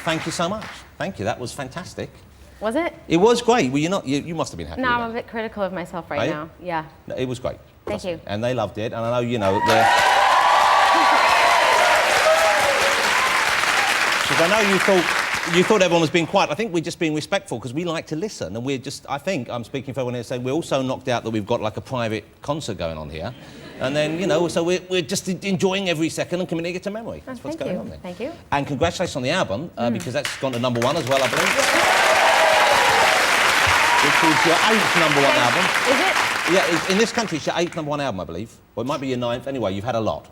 Thank you so much. Thank you. That was fantastic. Was it? It was great. Well, you must have been happy. No, with I'm a bit critical of myself right now. Yeah. No, it was great. Thank you. And they loved it. And I know, you know, because I know you thought everyone was being quiet. I think we're just being respectful because we like to listen. And we're just, I think, I'm speaking for everyone here, saying we're also knocked out that we've got like a private concert going on here. And then, you know, so we're just enjoying every second and committing it to memory. That's what's going on there. Thank you. And congratulations on the album, because that's gone to #1 as well, I believe. Which is your 8th #1 album. Is it? Yeah, in this country, it's your 8th #1 album, I believe. Or it might be your 9th. Anyway, you've had a lot.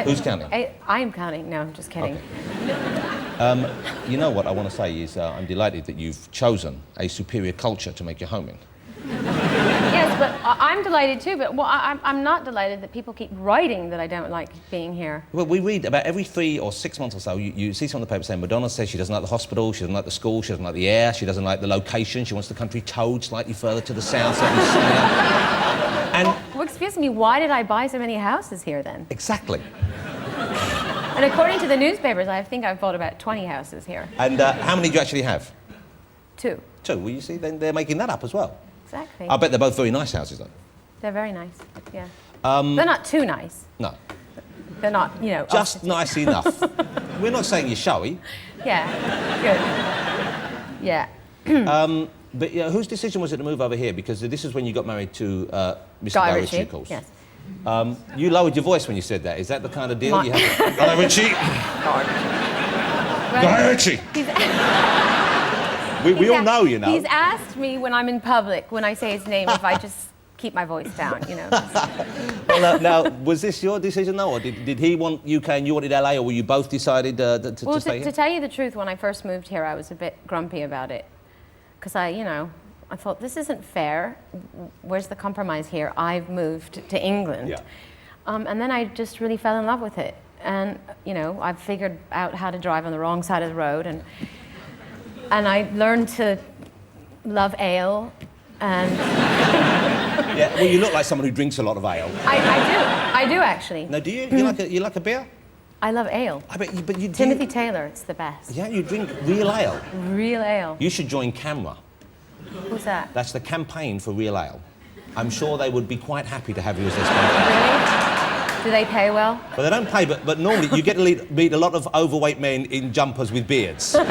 Who's counting? I am counting. No, I'm just kidding. Okay. You know what I want to say is I'm delighted that you've chosen a superior culture to make your home in. Yes, but I'm delighted too, but I'm not delighted that people keep writing that I don't like being here. Well, we read about every 3 or 6 months or so, you see some of the papers saying Madonna says she doesn't like the hospital, she doesn't like the school, she doesn't like the air, she doesn't like the location, she wants the country towed slightly further to the south. And well, excuse me, why did I buy so many houses here then? Exactly. And according to the newspapers, I think I've bought about 20 houses here. And how many do you actually have? 2. 2. Well, you see, then they're making that up as well. Exactly. I bet they're both very nice houses, though. They're very nice, yeah. They're not too nice. No. They're not, you know... Just nice enough. We're not saying you're showy. Yeah, good. Yeah. But whose decision was it to move over here? Because this is when you got married to Mr. Guy Ritchie, Ritchie, of course. yes. You lowered your voice when you said that. Is that the kind of deal you have to... Guy Ritchie! Guy Ritchie! We all know, you know. He's asked me when I'm in public, when I say his name, if I just keep my voice down, you know. Well, now, was this your decision, though, or did he want UK and you wanted LA, or were you both decided to stay here? To tell you the truth, when I first moved here, I was a bit grumpy about it. Because I thought, this isn't fair. Where's the compromise here? I've moved to England. Yeah. And then I just really fell in love with it. And, you know, I've figured out how to drive on the wrong side of the road. And I learned to love ale. And yeah, well, you look like someone who drinks a lot of ale. I do actually. No, do you? You like a beer? I love ale. I bet but you do. Timothy Taylor, it's the best. Yeah, you drink real ale. Real ale. You should join CAMRA. Who's that? That's the campaign for real ale. I'm sure they would be quite happy to have you as their sponsor. Really? Do they pay well? Well, they don't pay, but normally you get to meet a lot of overweight men in jumpers with beards. I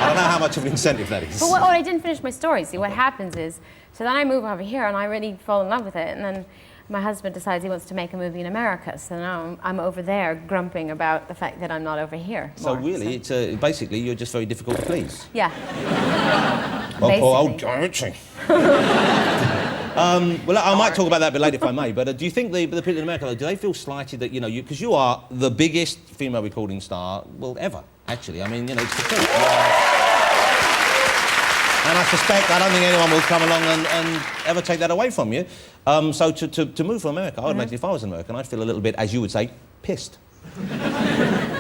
don't know how much of an incentive that is. But I didn't finish my story. See, what happens is, so then I move over here and I really fall in love with it, and then my husband decides he wants to make a movie in America, so now I'm over there grumping about the fact that I'm not over here So more, really, it's basically you're just very difficult to please. Yeah. Well, poor old Ritchie. Well, I might talk about that a bit later if I may, but do you think the people in America, do they feel slighted that, you know, because you are the biggest female recording star, well, ever, actually. I mean, you know, it's the truth. And I suspect, I don't think anyone will come along and ever take that away from you. So to move from America, I would imagine if I was American, I'd feel a little bit, as you would say, pissed.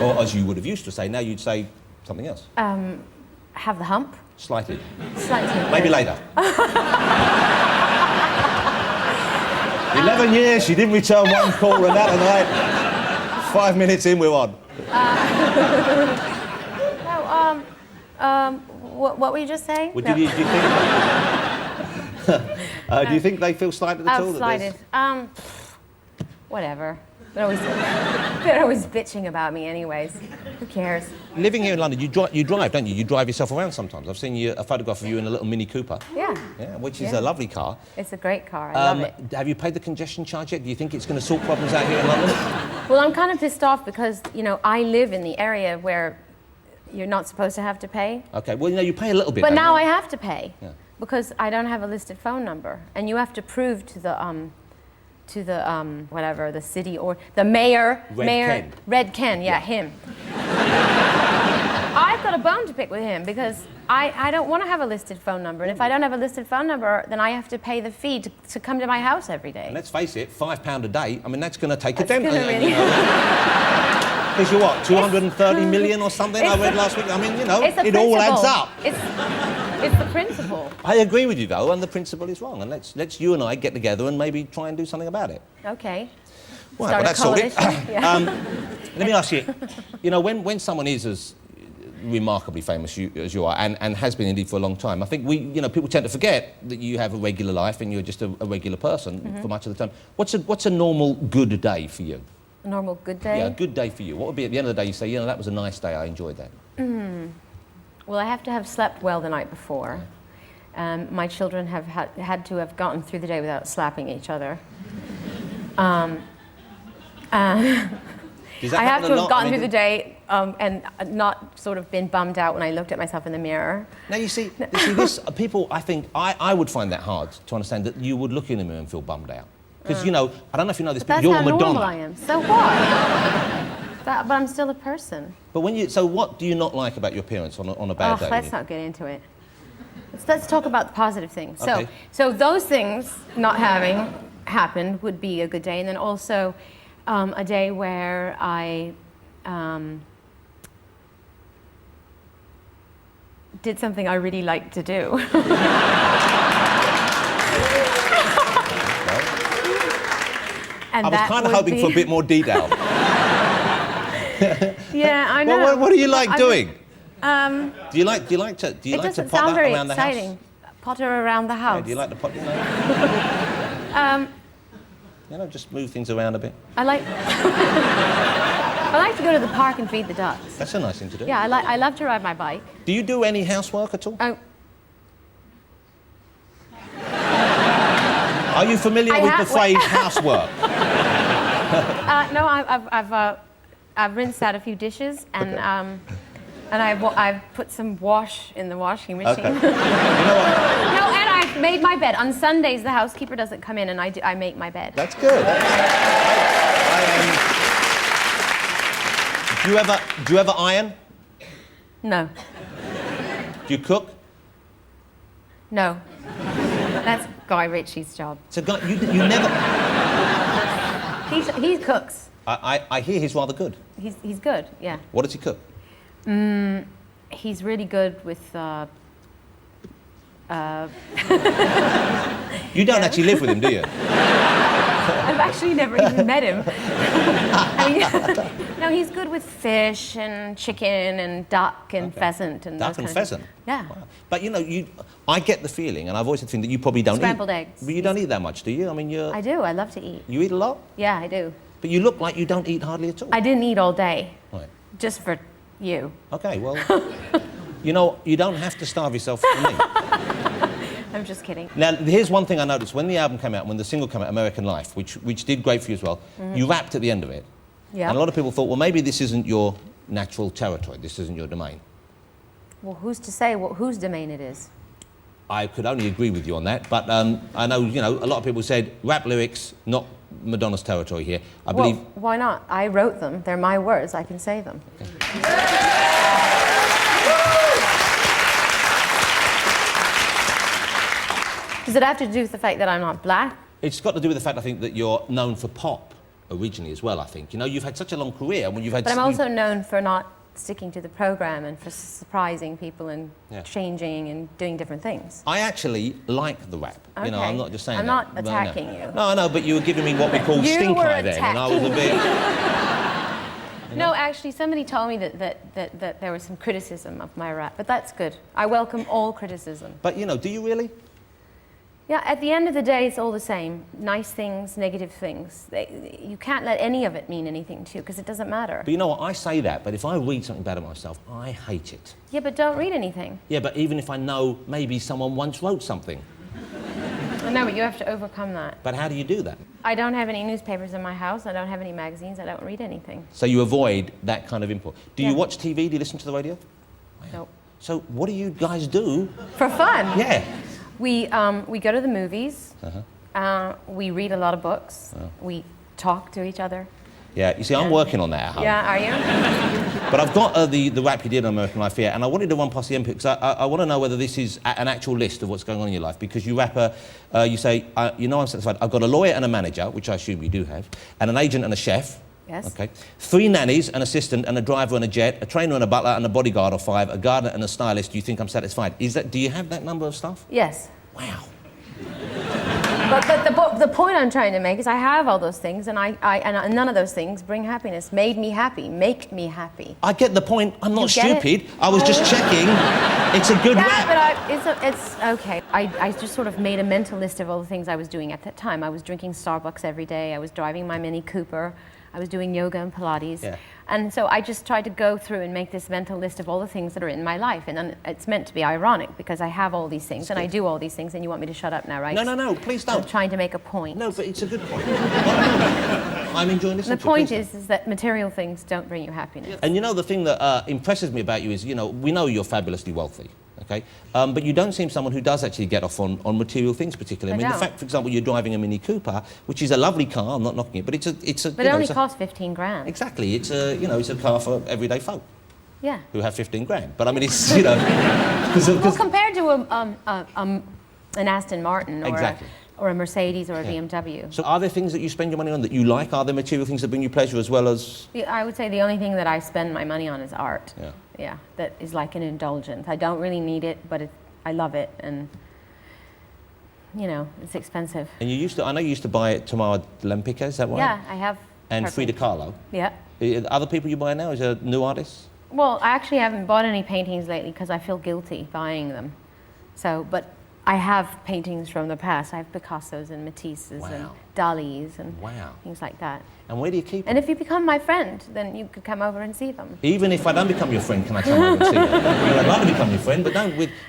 Or as you would have used to say, now you'd say something else. Have the hump? Slightly. Slightly. Maybe later. 11 years, she didn't return one call and that night. 5 minutes in, we're on. What were you just saying? Well, do you think they feel slighted at all? Slighted. Whatever. They're always bitching about me anyways. Who cares? Living here in London, you drive, don't you? You drive yourself around sometimes. I've seen a photograph of you in a little Mini Cooper. Yeah. Yeah, which is a lovely car. It's a great car. I love it. Have you paid the congestion charge yet? Do you think it's going to sort problems out here in London? Well, I'm kind of pissed off because, you know, I live in the area where you're not supposed to have to pay. Okay, well, you know, you pay a little bit. But now I have to pay because I don't have a listed phone number. And you have to prove to the whatever, the city or the mayor. Red Ken, yeah, him. I've got a bone to pick with him because I don't want to have a listed phone number. And if I don't have a listed phone number, then I have to pay the fee to come to my house every day. And let's face it, £5 a day, I mean, that's going to take a dent. Really... Because you're what, 230 million or something I read last week? I mean, you know, it all adds up. It's the principle. I agree with you, though, and the principle is wrong. And let's you and I get together and maybe try and do something about it. Okay. Right, well, that's sorted. Let me ask you, you know, when someone is as remarkably famous as you are, and has been indeed for a long time. I think people tend to forget that you have a regular life and you're just a regular person for much of the time. What's a normal good day for you? A normal good day? Yeah, a good day for you. What would be at the end of the day you say, that was a nice day, I enjoyed that? Well, I have to have slept well the night before. My children have had to have gotten through the day without slapping each other. I have to have gotten through the day and not sort of been bummed out when I looked at myself in the mirror. Now you see this, people, I think, I would find that hard to understand, that you would look in the mirror and feel bummed out. Because, I don't know if you know this, but you're Madonna. That's how normal I am. So what? But I'm still a person. But so what do you not like about your appearance on a bad day? Let's not get into it. Let's talk about the positive things. Okay. So those things not having happened would be a good day, and then also a day where I did something I really liked to do. And I was kind of hoping for a bit more detail. Yeah, I know. Well, what do you like doing? Do you like to doesn't potter sound very around the exciting. house? Potter around the house. Yeah, do you like to potter? Just move things around a bit. I like to go to the park and feed the ducks. That's a nice thing to do. Yeah, I love to ride my bike. Do you do any housework at all? Oh. Are you familiar with the phrase housework? No, I've rinsed out a few dishes and I've put some wash in the washing machine. Okay. You know what? No, and I've made my bed. On Sundays, the housekeeper doesn't come in, and I make my bed. That's good. Do you ever iron? No. Do you cook? No. That's Guy Ritchie's job. So you never. He cooks. I hear he's rather good. He's good. Yeah. What does he cook? He's really good with. You don't actually live with him, do you? I've actually never even met him. No, he's good with fish and chicken and duck and pheasant and duck and pheasant. Yeah. Wow. But I get the feeling, and I've always had the feeling that you probably don't Scrambled eggs. But you don't eat that much, do you? I mean, I do. I love to eat. You eat a lot? Yeah, I do. But you look like you don't eat hardly at all. I didn't eat all day. Right. Just for you. Okay, well, you don't have to starve yourself for me. I'm just kidding. Now, here's one thing I noticed. When the album came out, when the single came out, American Life, which did great for you as well, you rapped at the end of it. Yeah. And a lot of people thought, well, maybe this isn't your natural territory. This isn't your domain. Well, who's to say whose domain it is? I could only agree with you on that, but I know, a lot of people said rap lyrics, not Madonna's territory here. I believe... Well, why not? I wrote them. They're my words. I can say them. Okay. Does it have to do with the fact that I'm not black? It's got to do with the fact, I think, that you're known for pop originally as well, I think. You've had such a long career when you've had... But I'm also known for not sticking to the program and for surprising people and changing and doing different things. I actually like the rap. Okay. I'm not just saying I'm that. not attacking you. No, no, but you were giving me what we call stink eye then, and I was a bit... No, actually, somebody told me that there was some criticism of my rap, but that's good. I welcome all criticism. But, do you really? Yeah, at the end of the day, it's all the same. Nice things, negative things. You can't let any of it mean anything to you, because it doesn't matter. But you know what, I say that, but if I read something bad about myself, I hate it. Yeah, but don't read anything. Yeah, but even if I know maybe someone once wrote something. I know, but you have to overcome that. But how do you do that? I don't have any newspapers in my house. I don't have any magazines. I don't read anything. So you avoid that kind of input. Do you watch TV? Do you listen to the radio? Nope. So what do you guys do? For fun? Yeah. We go to the movies. We read a lot of books. We talk to each other. Yeah, you see, I'm working on that at home. Yeah, are you? But I've got the rap you did on American Life here, and I wanted to run past the MP because I want to know whether this is an actual list of what's going on in your life, because you rap, you say, I'm satisfied. I've got a lawyer and a manager, which I assume you do have, and an agent and a chef. Yes. Okay. 3 nannies, an assistant, and a driver and a jet, a trainer and a butler, and a bodyguard, or 5, a gardener and a stylist. Do you think I'm satisfied? Do you have that number of stuff? Yes. Wow. But the point I'm trying to make is I have all those things, and and none of those things bring happiness. Made me happy. Make me happy. I get the point. I'm not stupid. It? I was just checking. It's a good rap. But it's okay. I just sort of made a mental list of all the things I was doing at that time. I was drinking Starbucks every day. I was driving my Mini Cooper. I was doing yoga and Pilates. Yeah. And so I just tried to go through and make this mental list of all the things that are in my life. And then it's meant to be ironic because I have all these things and I do all these things, and you want me to shut up now, right? No, please don't. I'm trying to make a point. No, but it's a good point. I'm enjoying listening to the point is that material things don't bring you happiness. And you know, the thing that impresses me about you is, you know, we know you're fabulously wealthy, okay? But you don't seem someone who does actually get off on material things particularly. I mean, the fact, for example, you're driving a Mini Cooper, which is a lovely car, I'm not knocking it, but it's a But it only costs 15 grand. Exactly, it's a car for everyday folk. Yeah. Who have 15 grand. But I mean, it's, you know... well, compared to an Aston Martin or exactly. Or a Mercedes or a BMW. So are there things that you spend your money on that you like? Are there material things that bring you pleasure as well as... I would say the only thing that I spend my money on is art. Yeah. Yeah, that is like an indulgence. I don't really need it, but I love it, and, you know, it's expensive. And I know you used to buy Tamara Lempicka, is that right? Yeah, I have. And Frida Kahlo. Yeah. Other people you buy now? Is there new artists? Well, I actually haven't bought any paintings lately because I feel guilty buying them. So, but I have paintings from the past. I have Picassos and Matisses and Dalis and things like that. And where do you keep them? And if you become my friend, then you could come over and see them. Even if I don't become your friend, can I come over and see them? I'd love to become your friend, but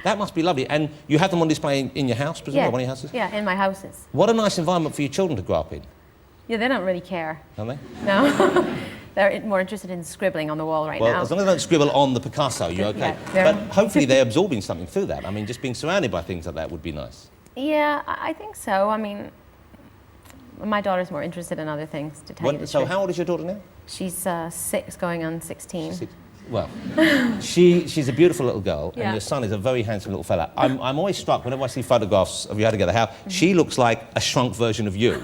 that must be lovely. And you have them on display in your house, presumably, one of your houses? Yeah, in my houses. What a nice environment for your children to grow up in. Yeah, they don't really care. Don't they? No. They're more interested in scribbling on the wall now. Well, as long as they don't scribble on the Picasso, you're okay. Yeah, but hopefully they're absorbing something through that. I mean, just being surrounded by things like that would be nice. Yeah, I think so. I mean, my daughter's more interested in other things, to tell you the truth. So how old is your daughter now? She's 6, going on 16. Well, she's a beautiful little girl, Yeah. and your son is a very handsome little fella. I'm always struck whenever I see photographs of you together how she looks like a shrunk version of you.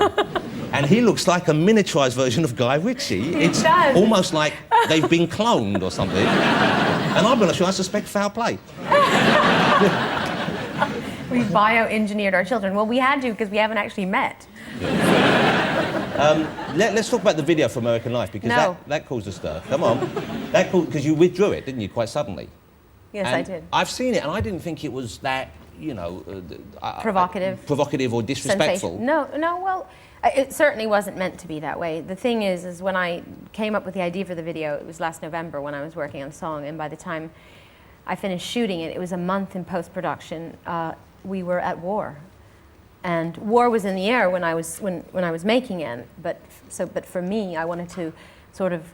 And he looks like a miniaturised version of Guy Ritchie. It's almost like they've been cloned or something. And I'm not sure, I suspect foul play. We bioengineered our children. Well, we had to because we haven't actually met. Let's talk about the video for American Life, because that caused a stir. Come on. Because you withdrew it, didn't you, quite suddenly? Yes, and I did. I've seen it, and I didn't think it was that, you know... provocative or disrespectful. No, well, it certainly wasn't meant to be that way. The thing is when I came up with the idea for the video, it was last November when I was working on the song, and by the time I finished shooting it, it was a month in post-production. We were at war. And war was in the air when I was making it, but for me, I wanted to sort of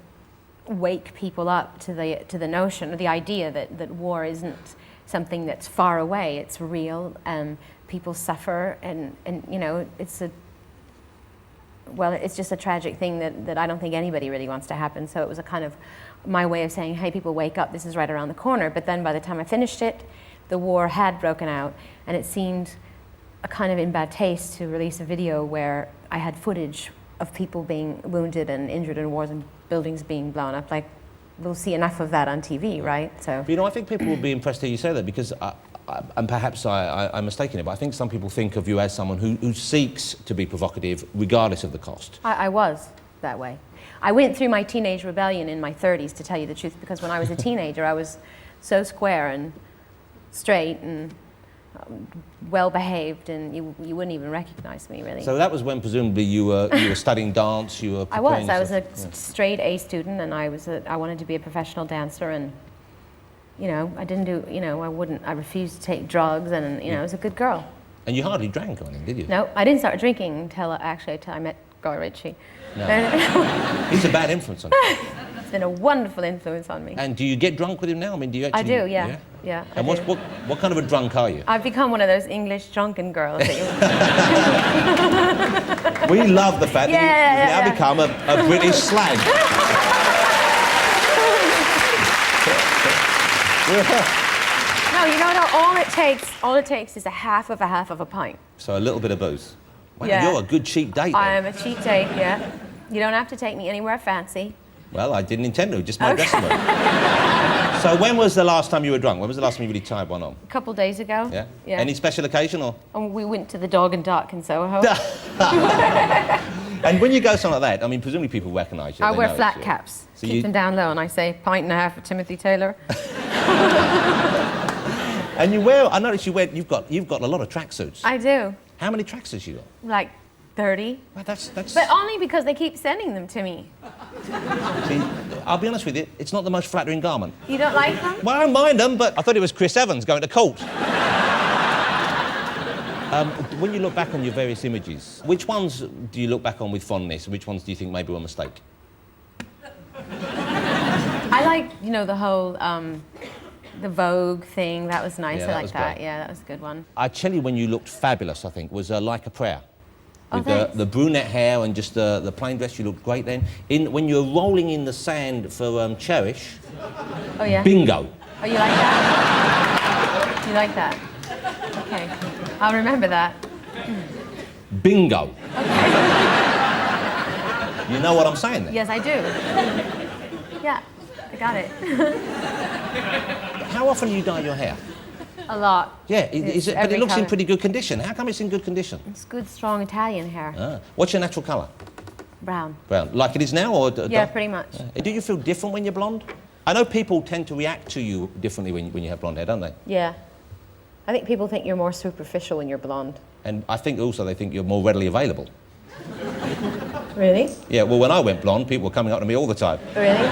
wake people up to the notion, or the idea that war isn't something that's far away. It's real, and people suffer, and you know, it's just a tragic thing that I don't think anybody really wants to happen. So it was a kind of my way of saying, hey, people, wake up, this is right around the corner. But then by the time I finished it, the war had broken out, and it seemed a kind of in bad taste to release a video where I had footage of people being wounded and injured in wars and buildings being blown up. Like, we'll see enough of that on TV, right? So. But, you know, I think people will be impressed to hear you say that, because, and perhaps I'm mistaken it, but I think some people think of you as someone who seeks to be provocative regardless of the cost. I was that way. I went through my teenage rebellion in my 30s, to tell you the truth, because when I was a teenager, I was so square and straight and well-behaved, and you wouldn't even recognize me, really. So that was when presumably you were studying dance, you were preparing I was a straight A student, and I wanted to be a professional dancer, and you know, I refused to take drugs, and you know, I was a good girl. And you hardly drank or anything, did you? No, I didn't start drinking until I met Guy Ritchie. No. He's a bad influence on you. It's been a wonderful influence on me. And do you get drunk with him now? I mean, do you actually... I do, yeah. And what kind of a drunk are you? I've become one of those English drunken girls. We love the fact that you've now become a British slang. No, you know what? All it takes is a half of a pint. So a little bit of booze. Wow, you're a good cheap date, then. I am a cheap date, yeah. You don't have to take me anywhere fancy. Well, I didn't intend to, just my dressing room. So when was the last time you were drunk? When was the last time you really tied one on? A couple days ago. Yeah? Yeah. Any special occasion or? And we went to the Dog and Duck in Soho. And when you go something like that, I mean, presumably people recognise you. I they wear know flat it's you. caps. So Keep them down low, and I say, pint and a half for Timothy Taylor. And you wear, I noticed you've got a lot of tracksuits. I do. How many tracksuits you got? Like 30. Well, that's... But only because they keep sending them to me. See, I'll be honest with you, it's not the most flattering garment. You don't like them? Well, I don't mind them, but I thought it was Chris Evans going to court. When you look back on your various images, which ones do you look back on with fondness, and which ones do you think maybe were a mistake? I like, you know, the whole, the Vogue thing. That was nice. Yeah, I that like was that. great. Yeah, that was a good one. I tell you when you looked fabulous, I think, was Like a Prayer. Oh, With thanks. the brunette hair and just the plain dress, you looked great then. When you were rolling in the sand for Cherish, Oh, yeah? bingo. Oh, you like that? You like that? Okay. I'll remember that. Bingo. You know what I'm saying then? Yes, I do. Yeah, I got it. How often do you dye your hair? A lot. Yeah, but every it looks in colour. pretty good condition. How come it's in good condition? It's good, strong Italian hair. Ah. What's your natural colour? Brown. Brown. Like it is now, or Yeah, pretty much. Do you feel different when you're blonde? I know people tend to react to you differently when you have blonde hair, don't they? Yeah. I think people think you're more superficial when you're blonde. And I think also they think you're more readily available. Really? Yeah, well, when I went blonde, people were coming up to me all the time. Really?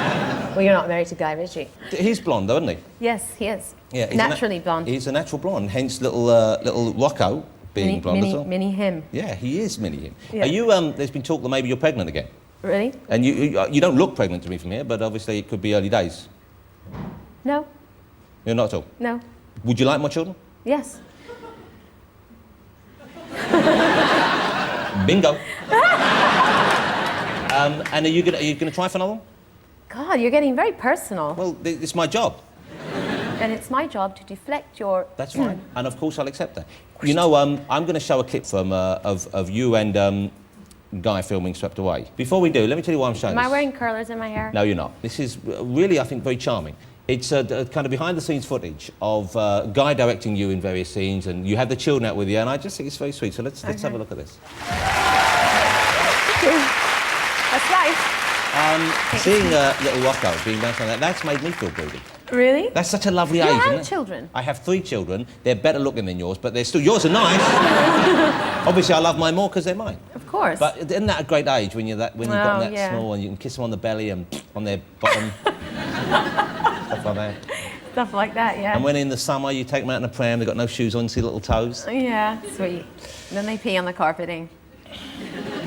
Well, you're not married to Guy Ritchie. He's blonde, though, isn't he? Yes, he is. Yeah, he's Naturally blonde. He's a natural blonde, hence little Rocco being blonde as well. Mini him. Yeah, he is mini him. Yeah. Are you? There's been talk that maybe you're pregnant again. Really? And you don't look pregnant to me from here, but obviously it could be early days. No. You're not at all. No. Would you like more children? Yes. Bingo. And are you gonna try for another one? God, you're getting very personal. Well, it's my job. And it's my job to deflect your... That's right. And of course I'll accept that. You know, I'm going to show a clip from of you and Guy filming Swept Away. Before we do, let me tell you why I'm showing Am I this. wearing curlers in my hair? No, you're not. This is really, I think, very charming. It's kind of behind-the-scenes footage of Guy directing you in various scenes, and you have the children out with you, and I just think it's very sweet. So let's have a look at this. That's life. Seeing little Rocco being bounced on that's made me feel broody. Really? That's such a lovely You age, have isn't it? children? I have 3 children. They're better looking than yours, but they're still... Yours are nice. Obviously, I love mine more because they're mine. Of course. But isn't that a great age when you've got that yeah. small and you can kiss them on the belly and on their bottom? Stuff like that. Stuff like that, yeah. And when in the summer you take them out in a pram, they've got no shoes on, see little toes. Yeah, sweet. And then they pee on the carpeting.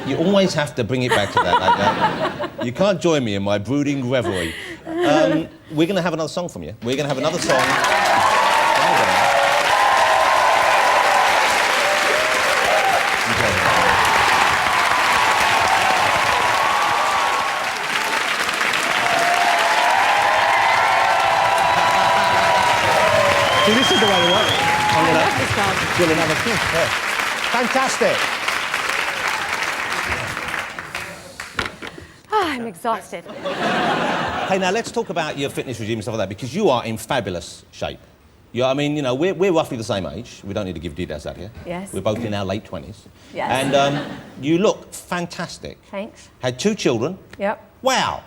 You always have to bring it back to that like that. You can't join me in my brooding revelry. We're going to have another song from you. We're going to have another song. See, this is the way to work. I'm going to give another kiss. Yeah. Fantastic. I'm exhausted. Hey, now let's talk about your fitness regime and stuff like that, because you are in fabulous shape. I mean, you know, we're roughly the same age. We don't need to give details out here. Yes. We're both in our late 20s. Yes. And you look fantastic. Thanks. Had 2 children. Yep. Wow.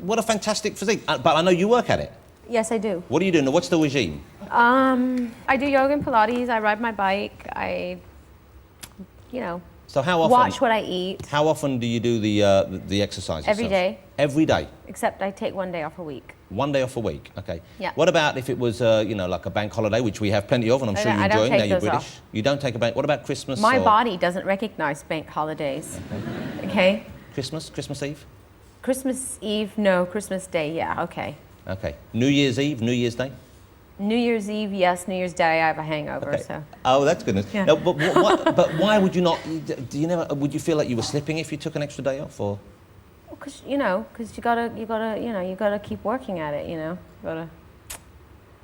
What a fantastic physique. But I know you work at it. Yes, I do. What are you doing? What's the regime? I do yoga and Pilates. I ride my bike. You know, So how often? watch what I eat. How often do you do the exercise? Every yourself? day. Every day. Except I take 1 day off a week. 1 day off a week. Okay. Yeah. What about if it was, you know, like a bank holiday, which we have plenty of, and I'm sure you're I don't enjoying. take Now you're those British. off. You don't take a bank. What about Christmas? My or body doesn't recognize bank holidays. Okay? Christmas Eve. Christmas Eve, no. Christmas Day, yeah, okay. Okay. New Year's Eve, New Year's Day. New Year's Eve, yes. New Year's Day, I have a hangover, Okay. so. Oh, that's goodness. Yeah. No, but but why would you not? Do you never? Would you feel like you were slipping if you took an extra day off, or? Because you gotta keep working at it. You know,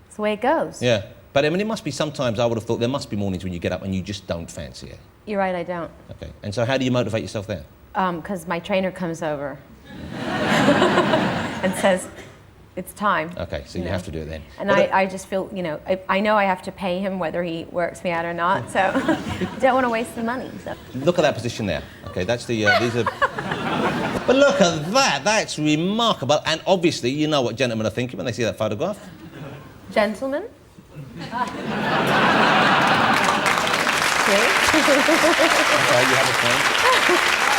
it's the way it goes. Yeah. But I mean, it must be sometimes. I would have thought there must be mornings when you get up and you just don't fancy it. You're right, I don't. Okay. And so, how do you motivate yourself there? Because my trainer comes over and says, It's time. Okay, so you have to do it then. And I just feel, I know I have to pay him whether he works me out or not, so don't want to waste the money. So. Look at that position there. Okay, that's the, these are... But look at that, that's remarkable. And obviously, you know what gentlemen are thinking when they see that photograph. Gentlemen? Okay, you have a point.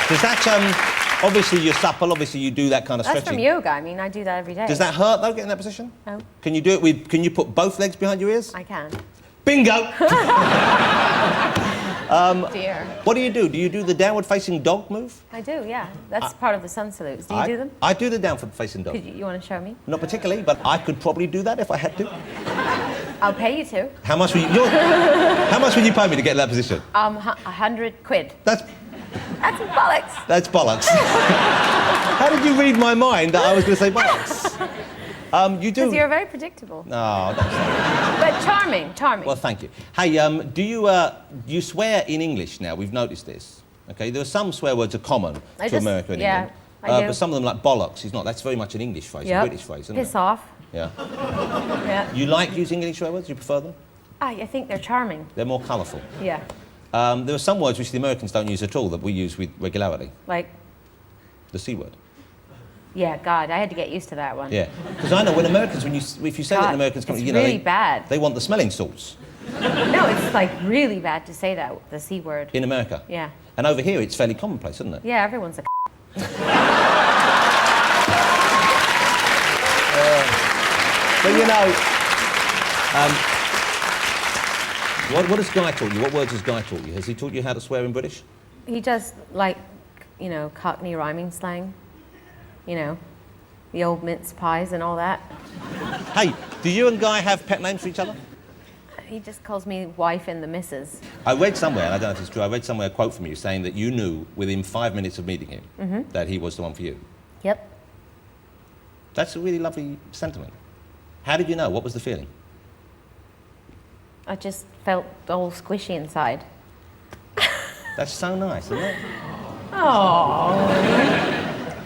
Does that, obviously you're supple, obviously you do that kind of stretching. That's from yoga, I mean, I do that every day. Does that hurt though, getting in that position? No. Can you do it with, can you put both legs behind your ears? I can. Bingo! Dear. What do? Do you do the downward facing dog move? I do, yeah. That's part of the sun salutes. Do you do them? I do the downward facing dog. You want to show me? Not particularly, but I could probably do that if I had to. I'll pay you to. How much would you, how much would you pay me to get in that position? 100 quid. That's bollocks. That's bollocks. How did you read my mind that I was going to say bollocks? You do. Because you're very predictable. No, that's not. But charming. Well, thank you. Hey, do you swear in English now? We've noticed this. Okay, there are some swear words are common to America and England. I do. But some of them, like bollocks, is not. That's very much an English phrase, a British phrase, isn't it? Piss off. Yeah. Yeah. You like using English swear words? You prefer them? I think they're charming. They're more colourful. Yeah. There are some words which the Americans don't use at all that we use with regularity. Like? The C word. Yeah, God, I had to get used to that one. Yeah, because I know when Americans, if you say that in Americans, it's really bad. They want the smelling salts. No, it's like really bad to say that, the C word. In America? Yeah. And over here, it's fairly commonplace, isn't it? Yeah, everyone's a But you know, what has Guy taught you? What words has Guy taught you? Has he taught you how to swear in British? He does, like, Cockney rhyming slang. The old mince pies and all that. Hey, do you and Guy have pet names for each other? He just calls me wife and the missus. I read somewhere, and I don't know if it's true, I read somewhere a quote from you saying that you knew within 5 minutes of meeting him that he was the one for you. Yep. That's a really lovely sentiment. How did you know? What was the feeling? I just felt all squishy inside. That's so nice, isn't it? Oh.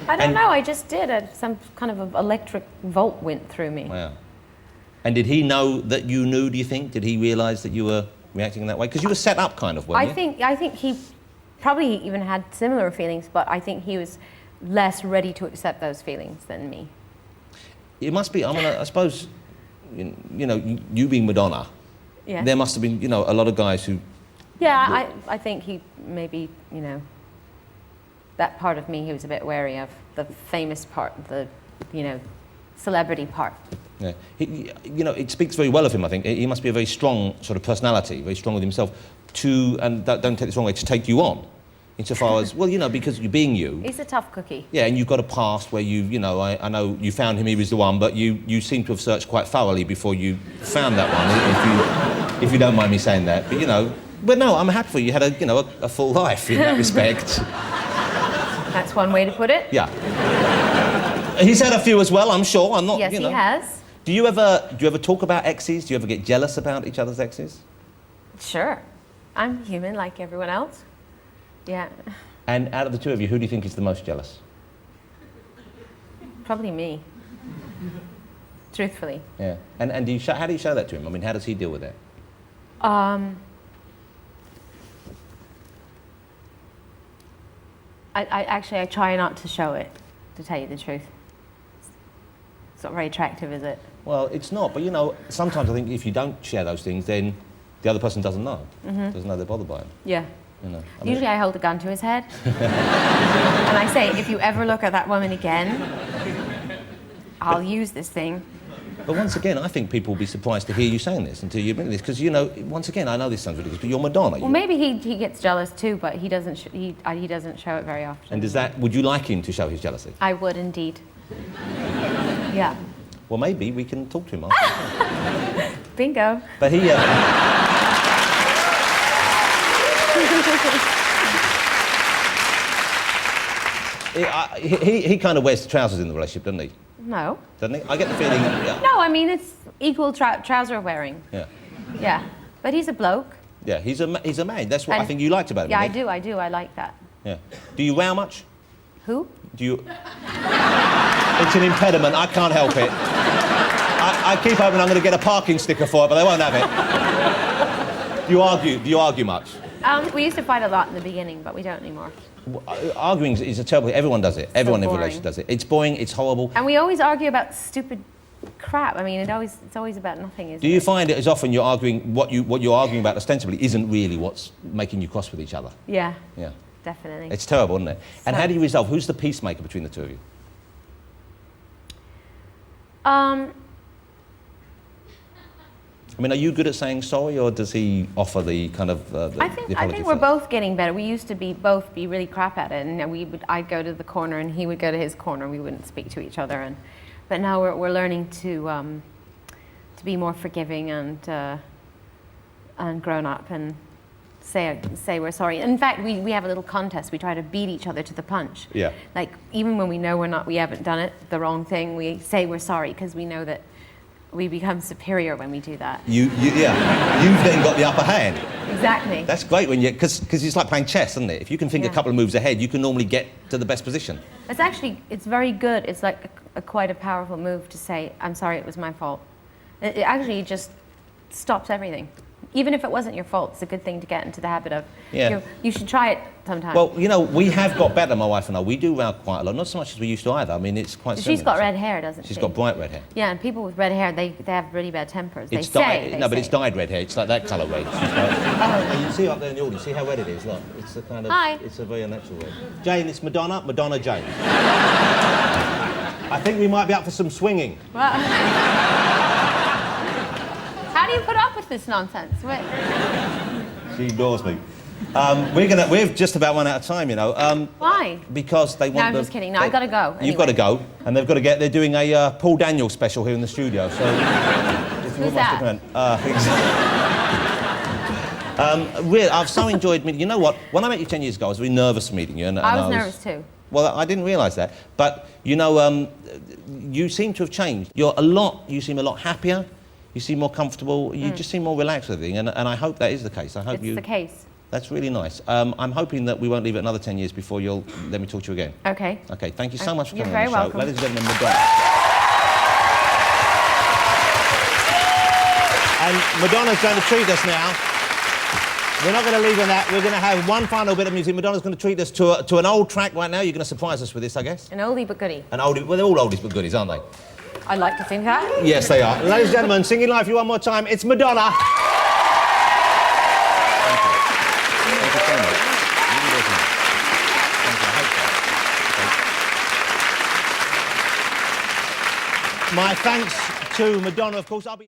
I don't know, I just did. Some kind of electric volt went through me. Wow. And did he know that you knew, do you think? Did he realise that you were reacting in that way? Because you were set up kind of, weren't you? I think he probably even had similar feelings, but I think he was less ready to accept those feelings than me. It must be, I suppose, you being Madonna, Yeah. there must have been, a lot of guys who... Yeah, I think he maybe, that part of me he was a bit wary of, the famous part, the, celebrity part. Yeah. It speaks very well of him, I think. He must be a very strong sort of personality, very strong with himself, and don't take this wrong way, to take you on. Insofar as, well, because you're being you. He's a tough cookie. Yeah, and you've got a past where I know you found him, he was the one, but you seem to have searched quite thoroughly before you found that one, if you don't mind me saying that. But no, I'm happy for you. You had a full life in that respect. That's one way to put it. Yeah. He's had a few as well, I'm sure. I'm not, Yes, he has. Do you ever talk about exes? Do you ever get jealous about each other's exes? Sure. I'm human like everyone else. Yeah. And out of the two of you, who do you think is the most jealous? Probably me. Truthfully. Yeah. And how do you show that to him? I mean, how does he deal with it? I try not to show it, to tell you the truth. It's not very attractive, is it? Well, it's not, but sometimes I think if you don't share those things, then the other person doesn't know. Doesn't know they're bothered by it. Yeah. Usually I hold a gun to his head. And I say, if you ever look at that woman again, I'll use this thing. But once again, I think people will be surprised to hear you saying this until you admit this, because once again, I know this sounds ridiculous, but you're Madonna. Well, maybe he gets jealous too, but he doesn't show it very often. And would you like him to show his jealousy? I would indeed. Yeah. Well, maybe we can talk to him after. Bingo. But he kind of wears the trousers in the relationship, doesn't he? No. Doesn't he? I get the feeling... Yeah. No, I mean, it's equal trouser wearing. Yeah. Yeah. But he's a bloke. Yeah, he's a man. That's what I think you liked about him. Yeah, I do. I like that. Yeah. Do you row much? Who? Do you... It's an impediment. I can't help it. I keep hoping I'm going to get a parking sticker for it, but they won't have it. Do you argue much? We used to fight a lot in the beginning, but we don't anymore. Arguing is a terrible... Everyone does it. Everyone in a boring. relationship does it. It's boring, it's horrible. And we always argue about stupid crap. I mean, it's always about nothing, isn't it? Do you find it as often you're arguing... What you're arguing about ostensibly isn't really what's making you cross with each other? Yeah. Yeah. Definitely. It's terrible, isn't it? And how do you resolve? Who's the peacemaker between the two of you? I mean, are you good at saying sorry, or does he offer the kind of the apology I think we're both getting better. We used to both be really crap at it, and I'd go to the corner, and he would go to his corner, and we wouldn't speak to each other. But now we're learning to be more forgiving and grown up, and say we're sorry. In fact, we have a little contest. We try to beat each other to the punch. Yeah. Like, even when we know we haven't done it, the wrong thing, we say we're sorry because we know that we become superior when we do that. You've then got the upper hand. Exactly. That's great when because it's like playing chess, isn't it? If you can think a couple of moves ahead, you can normally get to the best position. It's very good. It's like quite a powerful move to say, I'm sorry, it was my fault. It actually just stops everything. Even if it wasn't your fault, it's a good thing to get into the habit of. Yeah. You should try it sometime. Well, we have got better, my wife and I. We do row quite a lot, not so much as we used to either. I mean, it's quite similar. She's got red hair, doesn't she? She's got bright red hair. Yeah, and people with red hair, they have really bad tempers. But it's dyed red hair. It's like that colour red. And you see up there in the audience, see how red it is? Look, it's a kind of... Hi. It's a very unnatural red. Jane, it's Madonna Jane. I think we might be up for some swinging. How do you put up with this nonsense? Wait. She ignores me. We've just about run out of time, Why? Because they want. No, I'm just kidding. No, I've got to go. Anyway. You've got to go, and they've got to get. They're doing a Paul Daniels special here in the studio. So. Who's that? I've so enjoyed meeting. You know what? When I met you 10 years ago, I was really nervous meeting you. I was nervous too. Well, I didn't realise that. But you seem to have changed. You seem a lot happier. You seem more comfortable. You just seem more relaxed with everything, and I hope that is the case. It's the case. That's really nice. I'm hoping that we won't leave it another 10 years before you'll let me talk to you again. Okay. Okay, thank you so much for coming on the show. You're very welcome. Ladies and gentlemen, Madonna. And Madonna's going to treat us now. We're not going to leave on that. We're going to have one final bit of music. Madonna's going to treat us to an old track right now. You're going to surprise us with this, I guess? An oldie but goodie. An oldie. Well, they're all oldies but goodies, aren't they? I'd like to think that. Yes, they are. Ladies and gentlemen, singing live for you one more time. It's Madonna. Thank you. Thank you so much. My thanks to Madonna, of course. I'll be...